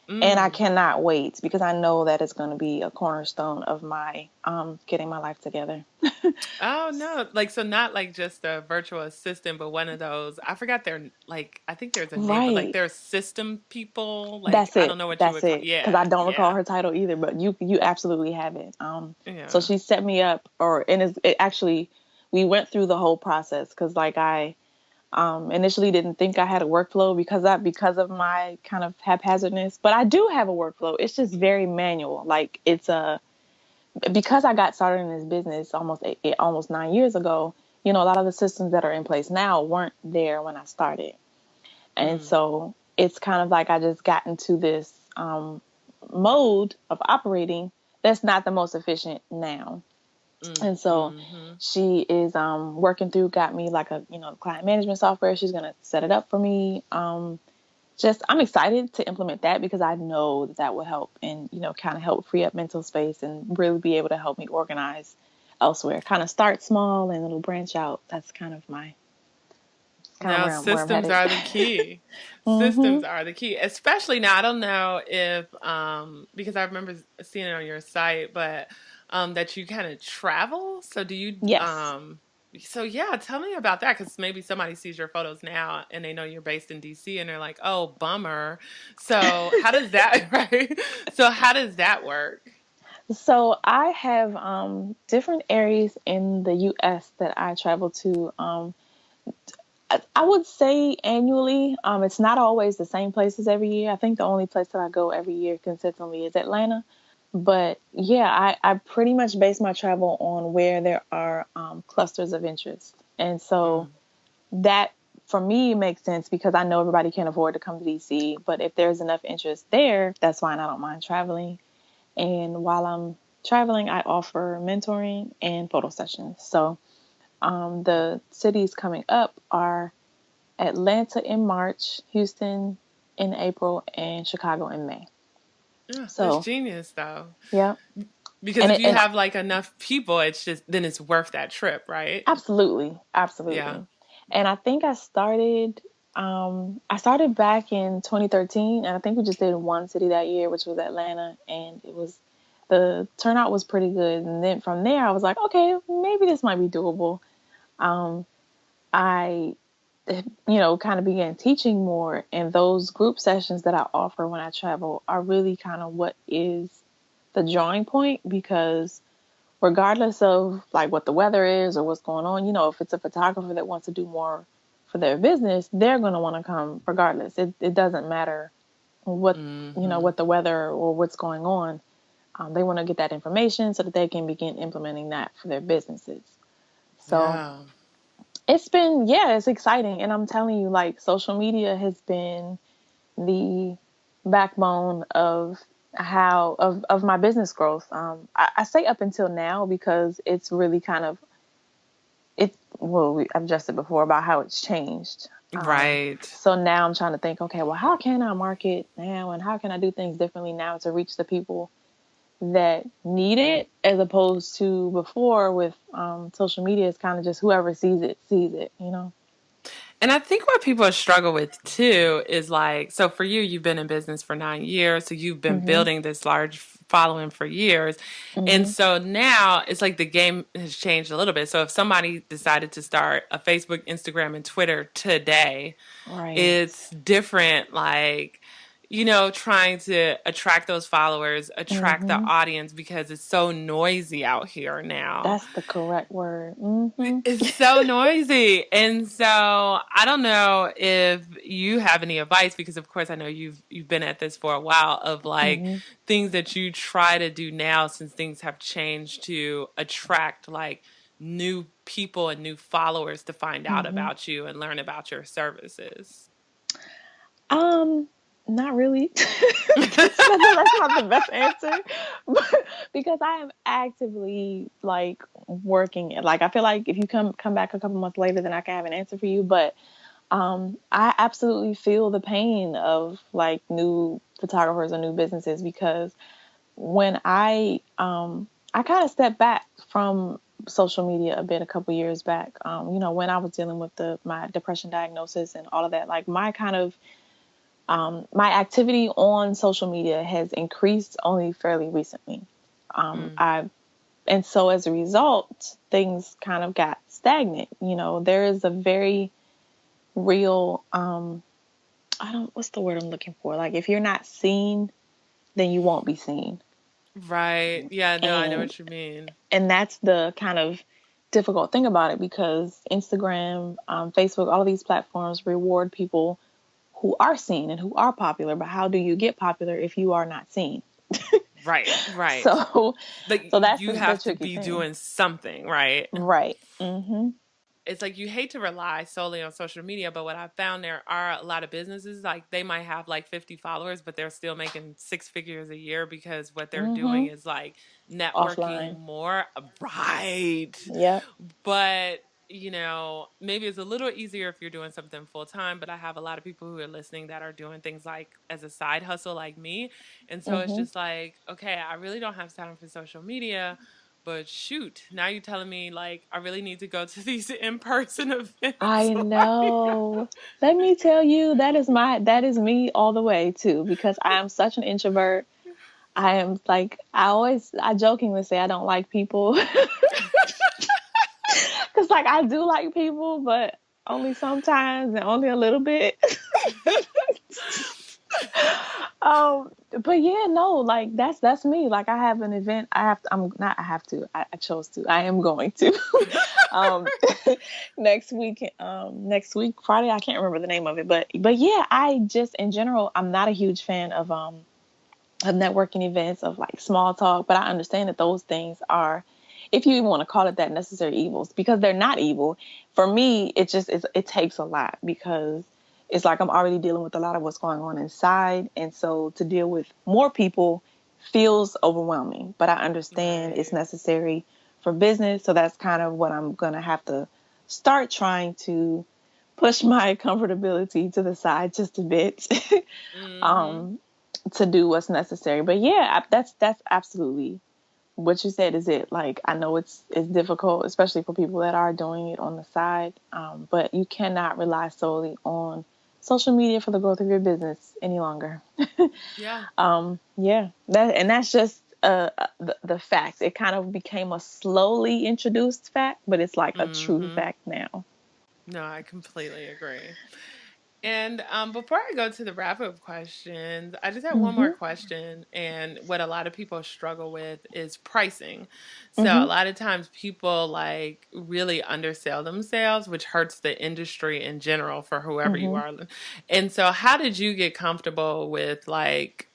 Speaker 2: And I
Speaker 1: mm.
Speaker 2: cannot wait because I know that it's going to be a cornerstone of my getting my life together.
Speaker 1: Oh no, like so not like just a virtual assistant, but one of those. I forgot their like. I think there's a name, but like
Speaker 2: Right.
Speaker 1: they're system people. Like
Speaker 2: That's
Speaker 1: I don't
Speaker 2: it.
Speaker 1: know what you
Speaker 2: That's
Speaker 1: would call.
Speaker 2: it. Because I
Speaker 1: Yeah,
Speaker 2: don't recall
Speaker 1: yeah,
Speaker 2: her title either, but you absolutely have it. So
Speaker 1: yeah.
Speaker 2: she set me up, it actually we went through the whole process because like I initially didn't think I had a workflow because of my kind of haphazardness, but I do have a workflow. It's just very manual. Like it's because I got started in this business almost 9 years ago. A lot of the systems that are in place now weren't there when I started. And
Speaker 1: Mm,
Speaker 2: so it's kind of like I just got into this mode of operating that's not the most efficient now.
Speaker 1: mm,
Speaker 2: And so
Speaker 1: mm-hmm.
Speaker 2: she is working through, got me like a client management software. She's gonna set it up for me. Just I'm excited to implement that because I know that will help and kind of help free up mental space and really be able to help me organize elsewhere. Kind of start small and it'll branch out. That's kind of
Speaker 1: No,
Speaker 2: where I'm
Speaker 1: systems
Speaker 2: headed.
Speaker 1: are the key.
Speaker 2: Mhm.
Speaker 1: Systems are the key, especially now. I don't know if because I remember seeing it on your site, but that you kind of travel. So do you
Speaker 2: Yes.
Speaker 1: so yeah, tell me about that because maybe somebody sees your photos now and they know you're based in DC and they're like, "Oh, bummer." So how does that right? So how does that work?
Speaker 2: So I have different areas in the U.S. that I travel to. I would say annually. It's not always the same places every year. I think the only place that I go every year consistently is Atlanta. But yeah, I pretty much base my travel on where there are clusters of interest. And so
Speaker 1: Mm,
Speaker 2: that for me makes sense because I know everybody can't afford to come to DC. But if there's enough interest there, that's fine. I don't mind traveling. And while I'm traveling, I offer mentoring and photo sessions. So the cities coming up are Atlanta in March, Houston in April, and Chicago in May.
Speaker 1: yeah, that's
Speaker 2: So,
Speaker 1: genius though.
Speaker 2: yeah.
Speaker 1: Because
Speaker 2: And
Speaker 1: if
Speaker 2: it,
Speaker 1: you
Speaker 2: and
Speaker 1: have like enough people, it's just then it's worth that trip, right?
Speaker 2: absolutely,
Speaker 1: Yeah.
Speaker 2: absolutely. And I think I started back in 2013, and I think we just did one city that year, which was Atlanta, and the turnout was pretty good. And then from there, I was like, okay, maybe this might be doable. Um, I kind of began teaching more, and those group sessions that I offer when I travel are really kind of what is the drawing point because regardless of like what the weather is or what's going on, if it's a photographer that wants to do more for their business, they're going to want to come regardless. It doesn't matter what,
Speaker 1: Hmm.
Speaker 2: what the weather or what's going on. They want to get that information so that they can begin implementing that for their businesses. So
Speaker 1: Yeah.
Speaker 2: it's exciting. And I'm telling you, like, social media has been the backbone of of my business growth. I say up until now because it's really kind of, I've just said before about how it's changed.
Speaker 1: Right.
Speaker 2: So now I'm trying to think, okay, well, how can I market now and how can I do things differently now to reach the people that need it as opposed to before with social media? It's kind of just whoever sees it.
Speaker 1: And I think what people struggle with too is like, so for you, you've been in business for 9 years, so you've been
Speaker 2: Mhm.
Speaker 1: building this large following for years. And
Speaker 2: Mhm.
Speaker 1: so now it's like the game has changed a little bit. So if somebody decided to start a Facebook, Instagram, and Twitter today,
Speaker 2: Right.
Speaker 1: it's different, like, trying to attract those followers, attract the
Speaker 2: Mhm.
Speaker 1: audience because it's so noisy out here now.
Speaker 2: That's the correct word. Mhm.
Speaker 1: It's so noisy. And so I don't know if you have any advice because of course I know you've been at this for a while of like
Speaker 2: Mhm.
Speaker 1: things that you try to do now since things have changed to attract like new people and new followers to find out
Speaker 2: Mhm.
Speaker 1: about you and learn about your services.
Speaker 2: Um, Not really. That's not the best answer, but because I am actively like working it. Like I feel like if you come back a couple months later, then I can have an answer for you. But I absolutely feel the pain of like new photographers or new businesses because when I kind of stepped back from social media a bit a couple years back. When I was dealing with the my depression diagnosis and all of that, like my kind of my activity on social media has increased only fairly recently.
Speaker 1: Mm,
Speaker 2: I And so as a result, things kind of got stagnant. There is a very real I don't what's the word I'm looking for? Like if you're not seen, then you won't be seen.
Speaker 1: right. Yeah, no, I know
Speaker 2: And
Speaker 1: what you mean.
Speaker 2: that's the kind of difficult thing about it because Instagram, Facebook, all of these platforms reward people who are seen and who are popular. But how do you get popular if you are not seen?
Speaker 1: Right, right.
Speaker 2: So,
Speaker 1: Like
Speaker 2: so that's
Speaker 1: you
Speaker 2: the
Speaker 1: have to
Speaker 2: tricky
Speaker 1: be
Speaker 2: thing,
Speaker 1: doing something, right?
Speaker 2: right? Mm-hmm.
Speaker 1: It's like you hate to rely solely on social media, but what I found there are a lot of businesses like they might have like 50 followers, but they're still making six figures a year because what they're doing
Speaker 2: Mm-hmm.
Speaker 1: is like networking
Speaker 2: Offline.
Speaker 1: more. Right.
Speaker 2: Yep.
Speaker 1: But maybe it's a little easier if you're doing something full time, but I have a lot of people who are listening that are doing things like as a side hustle like me. And so it's
Speaker 2: Mm-hmm.
Speaker 1: just like, okay, I really don't have time for social media, But shoot, now you're telling me like I really need to go to these in-person events.
Speaker 2: I know. Let me tell you, that is me all the way too, because I am such an introvert. I am like, I jokingly say I don't like people. Cause like I do like people, but only sometimes and only a little bit. But yeah, no, like that's me. Like I have an event. I'm not. I have to. I chose to. I am going to. um, next week Friday. I can't remember the name of it, but yeah, I just in general, I'm not a huge fan of networking events, of like small talk. But I understand that those things are, if you even want to call it that, necessary evils, because they're not evil. For me, it takes a lot, because it's like I'm already dealing with a lot of what's going on inside. And so to deal with more people feels overwhelming, but I understand it's
Speaker 1: Right.
Speaker 2: necessary for business. So that's kind of what I'm going to have to start trying to push my comfortability to the side just a bit.
Speaker 1: Mm-hmm.
Speaker 2: um, to do what's necessary. But yeah, that's absolutely what you said is it. Like, I know it's difficult, especially for people that are doing it on the side. But you cannot rely solely on social media for the growth of your business any longer.
Speaker 1: Yeah.
Speaker 2: Yeah, that's just the fact. It kind of became a slowly introduced fact, but it's like a true
Speaker 1: Mm-hmm.
Speaker 2: fact now.
Speaker 1: No, I completely agree. And before I go to the wrap up questions, I just have one more
Speaker 2: Mhm.
Speaker 1: question. And what a lot of people struggle with is pricing. So a
Speaker 2: Mhm.
Speaker 1: lot of times people like really undersell themselves, which hurts the industry in general for whoever you
Speaker 2: Mhm.
Speaker 1: are. And so, how did you get comfortable with like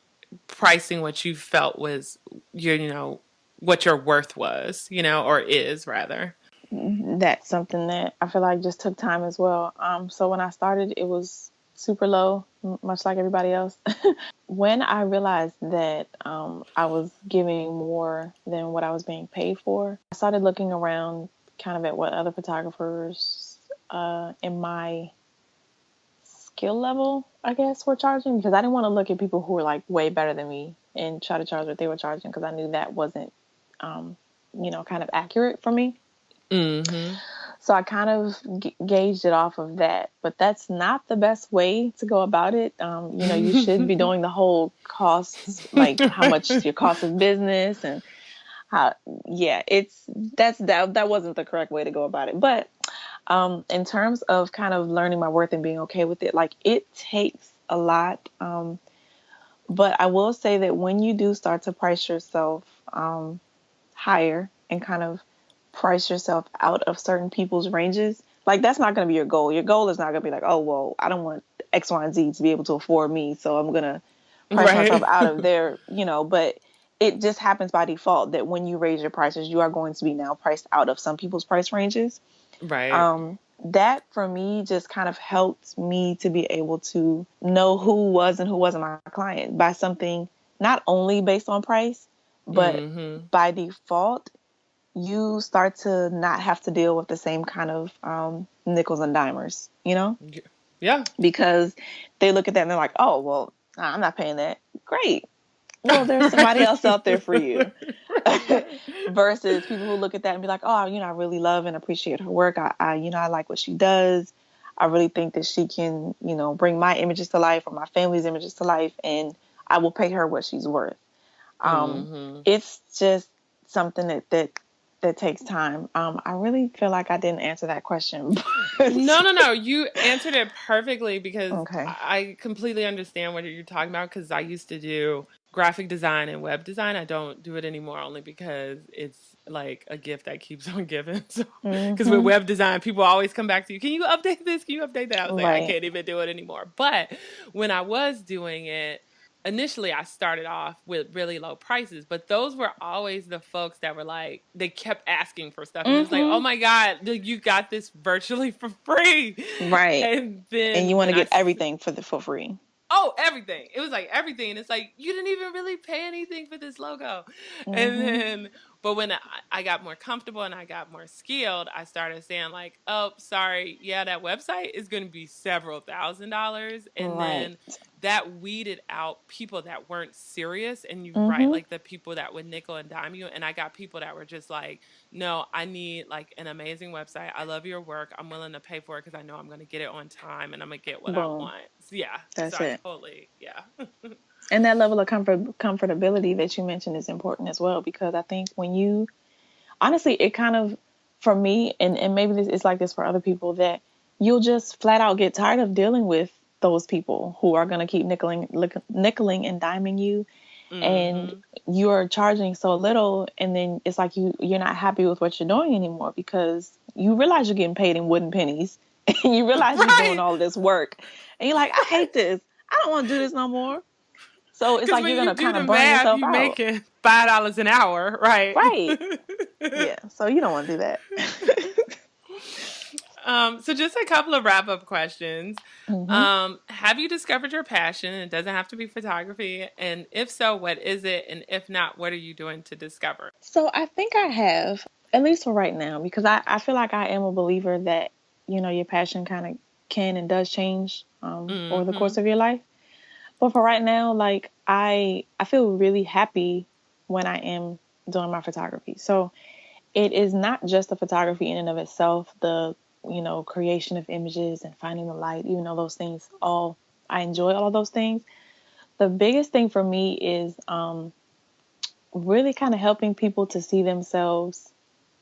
Speaker 1: pricing what you felt was your, what your worth was, or is rather?
Speaker 2: That's something that I feel like just took time as well. So when I started, it was super low, much like everybody else. When I realized that I was giving more than what I was being paid for, I started looking around kind of at what other photographers in my skill level, I guess, were charging, because I didn't want to look at people who were like way better than me and try to charge what they were charging, because I knew that wasn't, kind of accurate for me.
Speaker 1: Mm-hmm.
Speaker 2: So I kind of gauged it off of that, but that's not the best way to go about it. You should be doing the whole costs, like how much your cost of business and how, yeah, that wasn't the correct way to go about it. But in terms of kind of learning my worth and being okay with it, like it takes a lot. But I will say that when you do start to price yourself higher and kind of price yourself out of certain people's ranges, like that's not going to be your goal. Your goal is not going to be like, oh, well, I don't want X, Y, and Z to be able to afford me, so I'm going to price myself
Speaker 1: Right.
Speaker 2: out of their, but it just happens by default that when you raise your prices, you are going to be now priced out of some people's price ranges.
Speaker 1: Right.
Speaker 2: That for me just kind of helped me to be able to know who was and who wasn't my client by something not only based on price, but
Speaker 1: Mm-hmm.
Speaker 2: by default, you start to not have to deal with the same kind of nickels and dimers,
Speaker 1: Yeah.
Speaker 2: because they look at that and they're like, oh, well, I'm not paying that. Great. Well, there's somebody else out there for you.
Speaker 1: Right.
Speaker 2: Versus people who look at that and be like, oh, I really love and appreciate her work. I like what she does. I really think that she can, bring my images to life or my family's images to life, and I will pay her what she's worth. Um,
Speaker 1: Mm-hmm.
Speaker 2: it's just something that takes time. I really feel like I didn't answer that question. But
Speaker 1: No, no, no. You answered it perfectly because
Speaker 2: okay.
Speaker 1: I completely understand what you're talking about because I used to do graphic design and web design. I don't do it anymore only because it's like a gift that keeps on giving. So, because with
Speaker 2: Mm-hmm.
Speaker 1: web design, people always come back to you. Can you update this? Can you update that? I was like, I
Speaker 2: Right.
Speaker 1: can't even do it anymore. But when I was doing it, initially I started off with really low prices, but those were always the folks that were like, they kept asking for stuff. And it was like, oh
Speaker 2: Mm-hmm.
Speaker 1: my God, you got this virtually for free.
Speaker 2: Right.
Speaker 1: And
Speaker 2: And you
Speaker 1: then
Speaker 2: want to get everything for free.
Speaker 1: oh, everything. It was like everything. And it's like, you didn't even really pay anything for this logo. And
Speaker 2: Mm-hmm.
Speaker 1: then But when I got more comfortable and I got more skilled, I started saying like, oh, sorry, yeah, that website is going to be several $1,000s. And
Speaker 2: Right.
Speaker 1: then that weeded out people that weren't serious. And you right,
Speaker 2: Mm-hmm.
Speaker 1: like the people that would nickel and dime you. And I got people that were just like, no, I need like an amazing website. I love your work. I'm willing to pay for it because I know I'm going to get it on time and I'm going to get what I
Speaker 2: Boom.
Speaker 1: want. So, yeah. So
Speaker 2: That's
Speaker 1: I
Speaker 2: it.
Speaker 1: totally, yeah.
Speaker 2: And that level of comfortability that you mentioned is important as well, because I think when you honestly, it kind of, for me, and maybe this is like this for other people, that you'll just flat out get tired of dealing with those people who are going to keep nickeling and diming you, and
Speaker 1: Mm-hmm.
Speaker 2: you're charging so little, and then it's like you're not happy with what you're doing anymore because you realize you're getting paid in wooden pennies, and you realize you're doing
Speaker 1: Right.
Speaker 2: all this work, and you're like, I hate this. I don't want to do this no more. So it's
Speaker 1: Because
Speaker 2: like
Speaker 1: when
Speaker 2: you're
Speaker 1: you
Speaker 2: gonna
Speaker 1: do
Speaker 2: kind
Speaker 1: the
Speaker 2: of burn
Speaker 1: math,
Speaker 2: yourself
Speaker 1: you
Speaker 2: out.
Speaker 1: making $5 an hour, right?
Speaker 2: Right. Yeah. So you don't want to do that.
Speaker 1: So just a couple of wrap up questions.
Speaker 2: Hmm.
Speaker 1: Have you discovered your passion? It doesn't have to be photography. And if so, what is it? And if not, what are you doing to discover it?
Speaker 2: So I think I have, at least for right now, because I feel like I am a believer that, your passion kind of can and does change over the
Speaker 1: Mm-hmm.
Speaker 2: course of your life. But for right now, like I feel really happy when I am doing my photography. So it is not just the photography in and of itself, the, creation of images and finding the light, even though those things all, I enjoy all of those things. The biggest thing for me is really kind of helping people to see themselves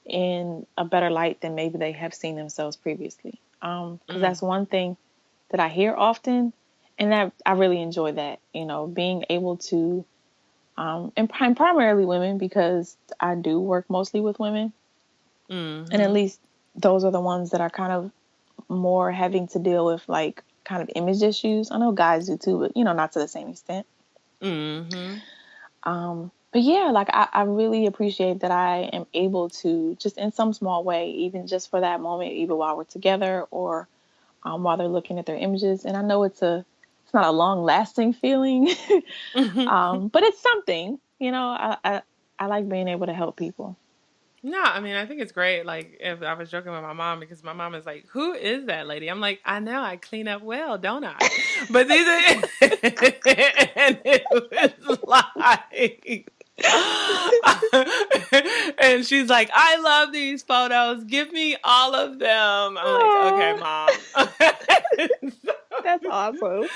Speaker 2: in a better light than maybe they have seen themselves previously. Because
Speaker 1: Mm.
Speaker 2: that's one thing that I hear often, and that I really enjoy that. Being able to, and primarily women, because I do work mostly with women, and at
Speaker 1: Mm-hmm.
Speaker 2: least those are the ones that are kind of more having to deal with like kind of image issues. I know guys do too, but not to the same extent.
Speaker 1: Mm-hmm.
Speaker 2: But yeah, like I really appreciate that I am able to just in some small way, even just for that moment, either while we're together or while they're looking at their images. And I know it's not a long lasting feeling, but it's something. I like being able to help people.
Speaker 1: No, I mean, I think it's great. Like, if I was joking with my mom because my mom is like, "Who is that lady?" I'm like, "I know, I clean up well, don't I?" But these are, and it was like, and she's like, "I love these photos. Give me all of them." I'm like, "Okay,
Speaker 2: Aw,
Speaker 1: mom."
Speaker 2: that's awesome.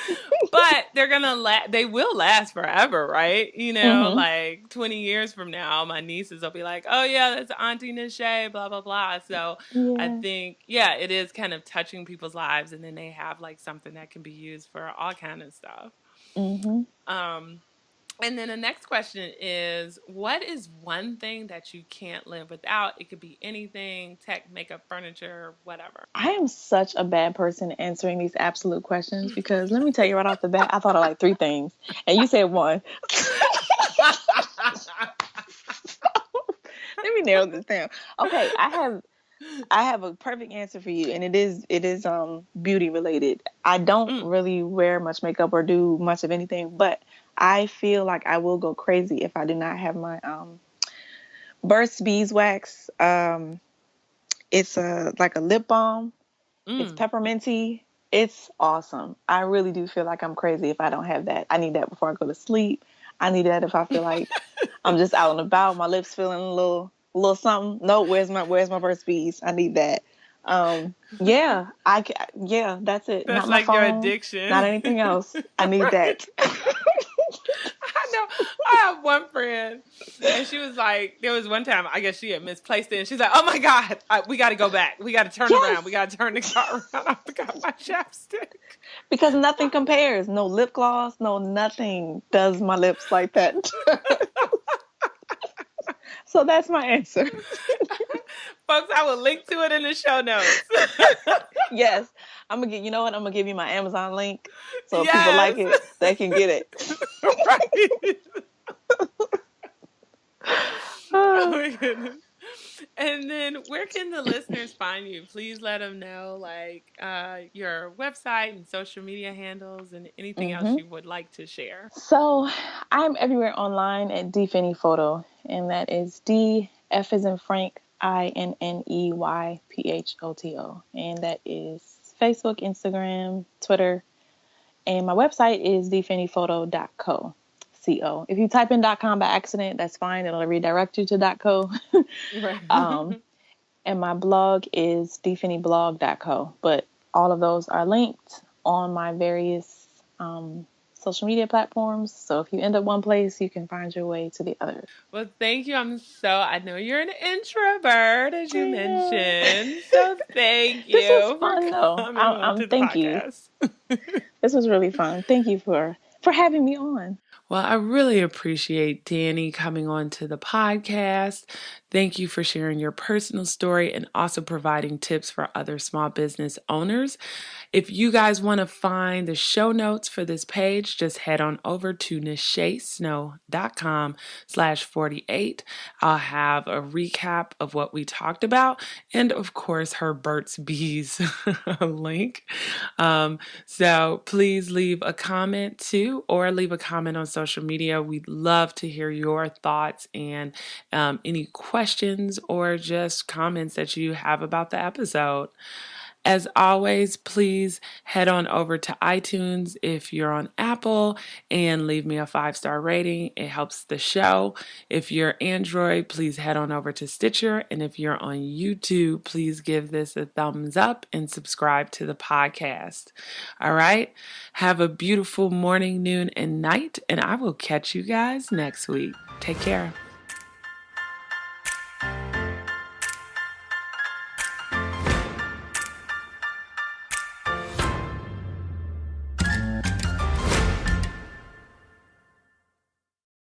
Speaker 1: But they're gonna they will last forever, right?
Speaker 2: Hmm.
Speaker 1: Like 20 years from now, my nieces will be like, oh yeah, that's Auntie Nishay, blah blah blah. So I
Speaker 2: Yeah.
Speaker 1: think, yeah, it is kind of touching people's lives, and then they have like something that can be used for all kind of stuff.
Speaker 2: Hmm.
Speaker 1: um and then the next question is, what is one thing that you can't live without? It could be anything: tech, makeup, furniture, whatever.
Speaker 2: I am such a bad person answering these absolute questions because let me tell you right off the bat, I thought of like three things, and you said one. Let me narrow this down. Okay, I have a perfect answer for you, and it is beauty related. I don't
Speaker 1: Mm.
Speaker 2: really wear much makeup or do much of anything, but I feel like I will go crazy if I do not have my Burt's Beeswax. It's like a lip balm. It's
Speaker 1: Mm.
Speaker 2: pepperminty. It's awesome. I really do feel like I'm crazy if I don't have that. I need that before I go to sleep. I need that if I feel like I'm just out and about, my lips feeling a little something. No, where's my Burt's Bees? I need that. Yeah, yeah, that's it. Not
Speaker 1: That's
Speaker 2: my
Speaker 1: like your
Speaker 2: phone, not
Speaker 1: addiction.
Speaker 2: anything else. I need
Speaker 1: Right.
Speaker 2: that.
Speaker 1: I know. I have one friend, and she was like, there was one time, I guess she had misplaced it, and she's like, oh my God, we got to go back. We got to turn around. We
Speaker 2: Yes,
Speaker 1: got to turn the car around. I forgot my chapstick.
Speaker 2: because nothing compares. No lip gloss, no nothing does my lips like that. So that's my answer.
Speaker 1: Folks, I will link to it in the show notes.
Speaker 2: Yes, I'm gonna get. You know what? I'm gonna give you my Amazon link, so if people
Speaker 1: Yes.
Speaker 2: like it, they can get it.
Speaker 1: Right. Oh my goodness. And then where can the listeners find you? Please let them know your website and social media handles and anything else
Speaker 2: Hmm.
Speaker 1: you would like to share.
Speaker 2: So I'm everywhere online at D Finney Photo, and that is D F as in Frank INNEYPHOTO, and that is Facebook, Instagram, Twitter, and my website is dfinneyphoto.co. Co. If you type in .com by accident, that's fine. It'll redirect you to .co.
Speaker 1: Right.
Speaker 2: um, and my blog is dfinneyblog.co. But all of those are linked on my various social media platforms. So if you end up one place, you can find your way to the other.
Speaker 1: Well, thank you. I know you're an introvert, as you
Speaker 2: Yeah.
Speaker 1: mentioned. So thank
Speaker 2: This was
Speaker 1: you for
Speaker 2: fun though.
Speaker 1: coming on to the
Speaker 2: Thank you.
Speaker 1: podcast.
Speaker 2: This was really fun. Thank you for having me on.
Speaker 1: Well, I really appreciate Danny coming on to the podcast. Thank you for sharing your personal story and also providing tips for other small business owners. If you guys want to find the show notes for this page, just head on over to nishaysnow.com/48. I'll have a recap of what we talked about and, of course, her Burt's Bees link. So please leave a comment too, or leave a comment on social media. We'd love to hear your thoughts and any questions or just comments that you have about the episode. As always, please head on over to iTunes if you're on Apple and leave me a 5-star rating. It helps the show. If you're Android, please head on over to Stitcher. And if you're on YouTube, please give this a thumbs up and subscribe to the podcast. All right. Have a beautiful morning, noon, and night. And I will catch you guys next week. Take care.